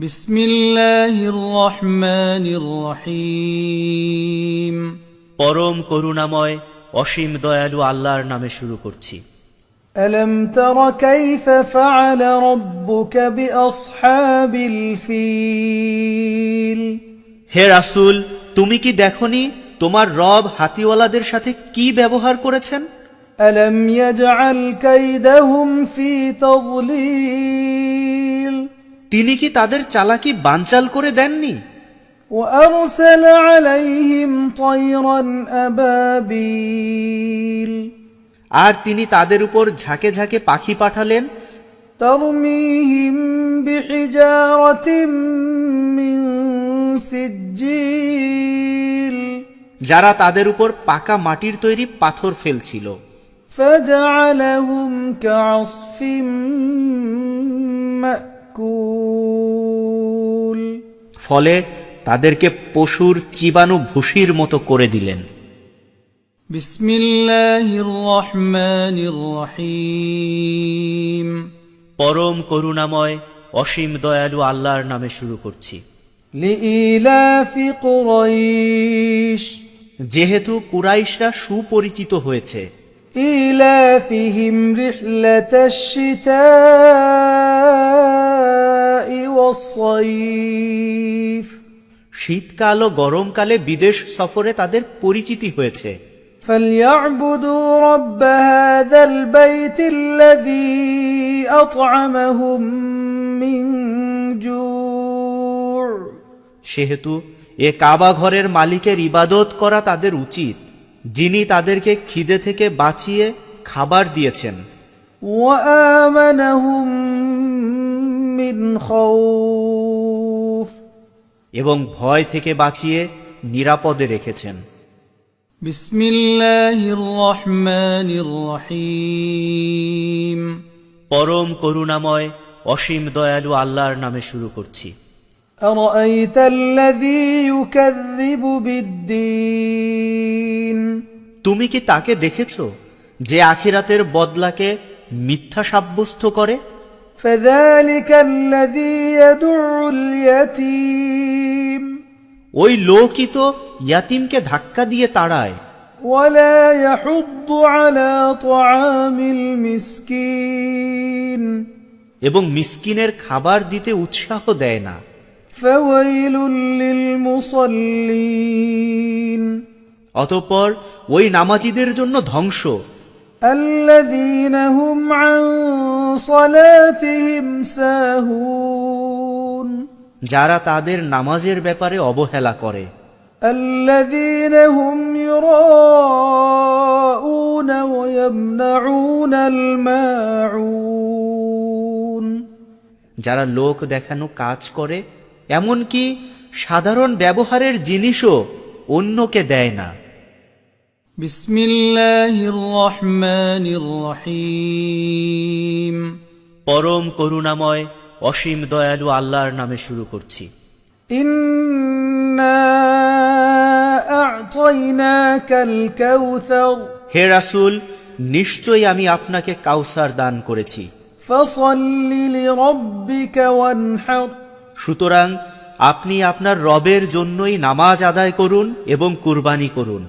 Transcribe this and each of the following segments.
বিসমিল্লাহির রহমানির রহিম। পরম করুণাময় অসীম দয়ালু আল্লাহর নামে শুরু করছি। আলম তারা কাইফা ফাআলা রাব্বুকা বিআসহাবিল ফিল। হে রাসূল, তুমি কি দেখনি তোমার রব হাতিওয়ালাদের সাথে কি ব্যবহার করেছেন? আলম ইয়াজআল কাইদাহুম ফি তাদলিল। তিনি কি তাদের চালাকি বানচাল করে দেননি? وأرسل عليهم طيرا أبابيل। আর তিনি তাদের উপর ঝাঁকে ঝাঁকে পাখি পাঠালেন। ترميهم بحجارة من سجيل। যারা তাদের উপর পাকা মাটির তৈরি পাথর ফেলছিল। فجعلهم كعصف مأكول। ফলে তাদেরকে পশুর চিবানো ভুসির মতো করে দিলেন। বিসমিল্লাহির রহমানির রহিম। পরম করুণাময় অসীম দয়ালু আল্লাহর নামে শুরু করছি। লিইলাফি কুরাইশ। যেহেতু কুরাইশরা সুপরিচিত হয়েছে। ইলাফিহিম রিহলাতাশ শিতাই ওয়াস-সাইফ। শীতকাল ও গরমকালে বিদেশ সফরে তাদের পরিচিতি হয়েছে। فليعبدوا رب هذا البيت الذي أطعمهم من جوع। সেহেতু এ কাবা ঘরের মালিকের ইবাদত করা তাদের উচিত, যিনি তাদেরকে খিদে থেকে বাঁচিয়ে খাবার দিয়েছেন। وآمنهم من خوف। এবং ভয় থেকে বাঁচিয়ে নিরাপদে রেখেছেন। বিসমিল্লাহির রহমানির রহিম। পরম করুণাময় অসীম দয়ালু আল্লাহর নামে শুরু করছি। আরাআইতাল্লাযী ইউকাযযিবু বিদ্দীন। তুমি কি তাকে দেখেছো যে আখিরাতের বদলাকে মিথ্যা সাব্যস্ত করে? ফাযালিকাল্লাযী ইয়াদুউল ইয়াতীম। ওই লোকই তো ইয়াতিমকে ধাক্কা দিয়ে তাড়ায়। ওয়ালা ইয়াহুদ্দু আলা তুআমিল মিসকিন। এবং মিসকিনের খাবার দিতে উৎসাহ দেয় না। ফাওয়াইলুল লিল মুসাল্লিন। অতঃপর ওই নামাজীদের জন্য ধ্বংস। আল্লাযীনা হুম আন সালাতিহিম সাহুন। যারা তাদের নামাজের ব্যাপারে অবহেলা করে। আল্লাযীনা হুম ইউরাউনা ওয়া ইয়ামনাউনাল মাউন। যারা লোক দেখানো কাজ করে, এমনকি সাধারণ ব্যবহারের জিনিসও অন্যকে দেয় না। বিসমিল্লাহির রহমানির রহিম। পরম করুণাময় অসীম দয়ালু আল্লাহর নামে শুরু করছি। ইন্না আ'তাইনাকাল কাউসার। হে রাসূল, নিশ্চয়ই আমি আপনাকে কাউসার দান করেছি। ফাসাল্লি লিরাব্বিকা ওয়ানহার। সুতরাং আপনি আপনার রবের জন্যই নামাজ আদায় করুন এবং কুরবানি করুন।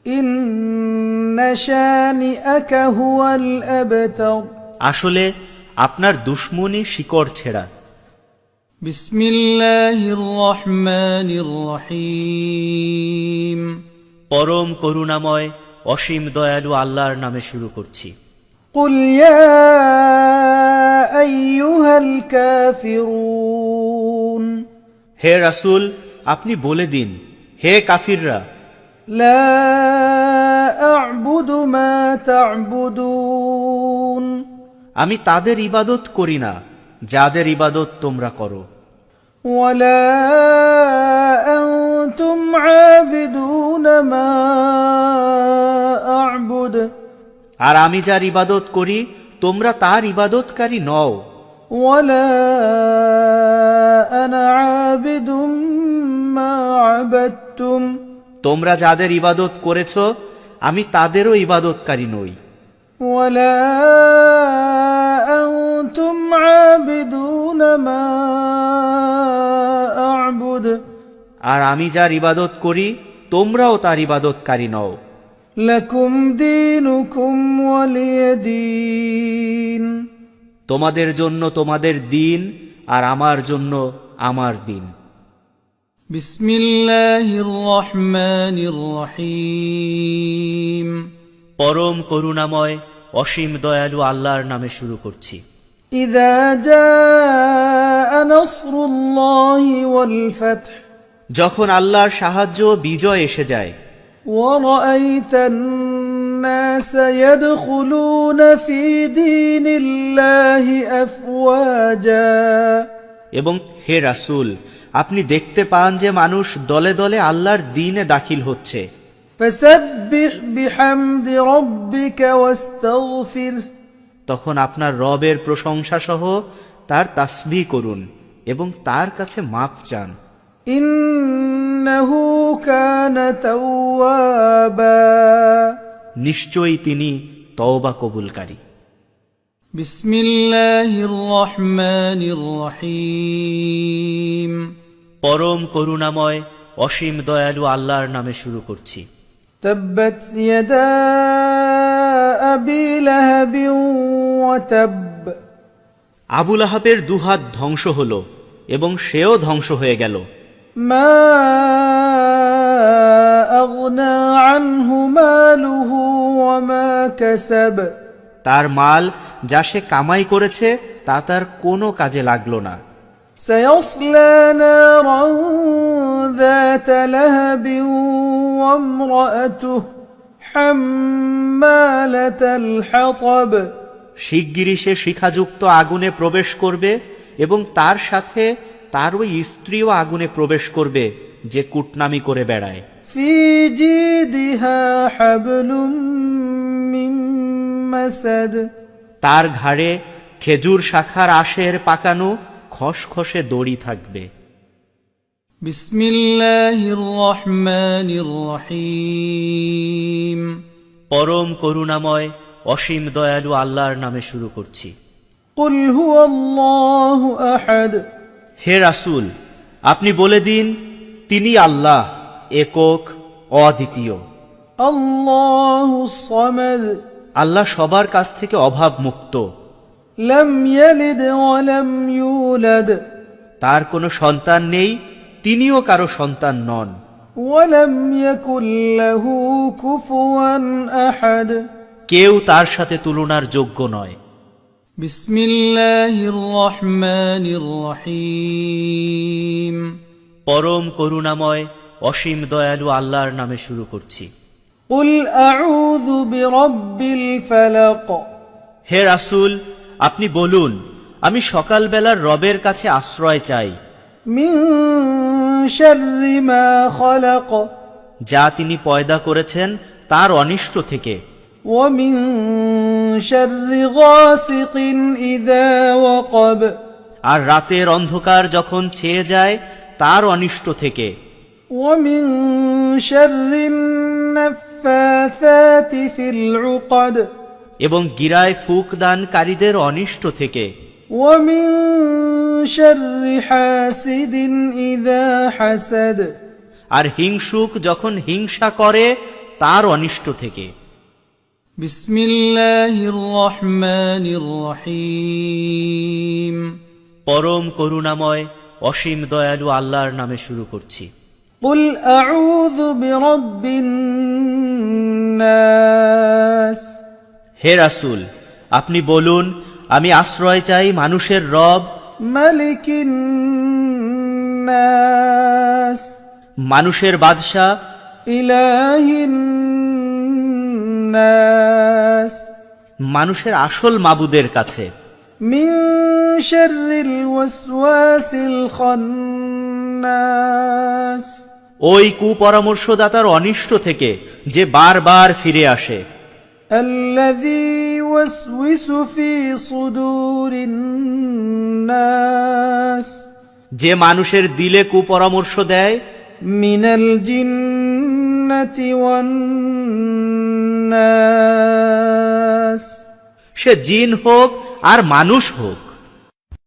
ইন্না শানিআকা হুয়াল আবতার। আসলে আপনার দুশমনি শিকড় ছেঁড়া। বিসমিল্লাহির রহমানির রহিম। পরম করুণাময় অসীম দয়ালু আল্লাহর নামে শুরু করছি। কুল ইয়া আইয়ুহাল কাফিরুন। হে রাসূল, আপনি বলে দিন, হে কাফিররা, লা আ'বুদু মা তা'বুদুন। আমি তাদের ইবাদত করি না যাদের ইবাদত তোমরা করো। ওয়ালা আনতুম আবিদুন মা আ'বুদ। আর আমি যার ইবাদত করি তোমরা তার ইবাদতকারী নও। ওয়ালা আনা আবিদুম মা আবাদতুম। তোমরা যাদের ইবাদত করেছ আমি তাদেরও ইবাদতকারী নই। ولا أنتم عابدون ما فاعبد আর আমি যার ইবাদত করি তোমরাও তার ইবাদতকারী নও। لكم دينكم ولي دين তোমাদের জন্য তোমাদের দিন আর আমার জন্য আমার দিন। بسم الله الرحمن الرحيم পরম করুণাময় অসীম দয়ালু আল্লাহর নামে শুরু করছি। إذا جاء نصر الله والفتح যখন আল্লাহর সাহায্য ও বিজয় এসে যায়, ورأيت الناس يدخلون في دين الله أفواجا এবং হে রাসূল, আপনি দেখতে পান যে মানুষ দলে দলে আল্লাহর দ্বীনে দাখিল হচ্ছে। فسبح بحمد ربك واستغفره তখন আপনার রবের প্রশংসা সহ তার তাসবিহ করুন এবং তার কাছে মাপ চান। إنه كان توابا নিশ্চয়ই তিনি তওবা কবুলকারী। بسم الله الرحمن الرحيم পরম করুণাময় অসীম দয়ালু আল্লাহর নামে শুরু করছি। تبت يدا أبي لهب وتب আবু লাহাবের দুহাত ধ্বংস হল এবং সেও ধ্বংস হয়ে গেল। ما أغنى عنه ماله وما كسب তার মাল যা সে কামাই করেছে তা তার কোনো কাজে লাগলো না। سيصلى نارا ذات لهب وامرأته حمالة الحطب শিগগিরই সে শিখাযুক্ত আগুনে প্রবেশ করবে এবং তার সাথে তার ওই স্ত্রীও আগুনে প্রবেশ করবে যে কুটনামি করে বেড়ায়। في جيدها حبل من مسد তার ঘাড়ে খেজুর শাখার আশের পাকানো খসখসে দড়ি থাকবে। بسم الله الرحمن الرحيم পরম করুণাময় অসীম দয়ালু আল্লাহর নামে শুরু করছি। قل هو الله أحد হে রাসূল, আপনি বলে দিন তিনি আল্লাহ, একক, অদ্বিতীয়। الله الصمد আল্লাহ সবার কাছ থেকে অভাব মুক্ত। لم يلد ولم يولد তার কোনো সন্তান নেই, তিনিও কারো সন্তান নন। ولم يكن له كفوا أحد কেউ তার সাথে তুলনার যোগ্য নয়। بسم الله الرحمن الرحيم পরম করুণাময় অসীম দয়ালু আল্লাহর নামে শুরু করছি। قل أعوذ برب الفلق হে রাসূল, আপনি বলুন আমি সকালবেলার রবের কাছে আশ্রয় চাই, من شر ما خلق যা তিনি পয়দা করেছেন তার অনিষ্ট থেকে, ومن شر غاسق إذا وقب আর রাতের অন্ধকার যখন ছেয়ে যায় তার অনিষ্ট থেকে, ومن شر النفاثات في العقد এবং গিরায় ফুক দানকারীদের অনিষ্ট থেকে, ومن شر حاسد إذا حسد আর হিংসুক যখন হিংসা করে তার অনিষ্ট থেকে। بسم الله الرحمن الرحيم পরম করুণাময় অসীম দয়ালু আল্লাহর নামে শুরু করছি। قل أعوذ برب الناس হে রাসূল, আপনি বলুন আমি আশ্রয় চাই মানুষের রব, ملك الناس মানুষের বাদশা, إله الناس মানুষের আসল মাবুদের কাছে, من شر الوسواس الخناس ওই কুপরামর্শদাতার অনিষ্ট থেকে যে বারবার ফিরে আসে, الذي يوسوس في صدور الناس যে মানুষের দিলে কুপরামর্শ দেয়, من الجنة والناس সে জিন হোক আর মানুষ হোক।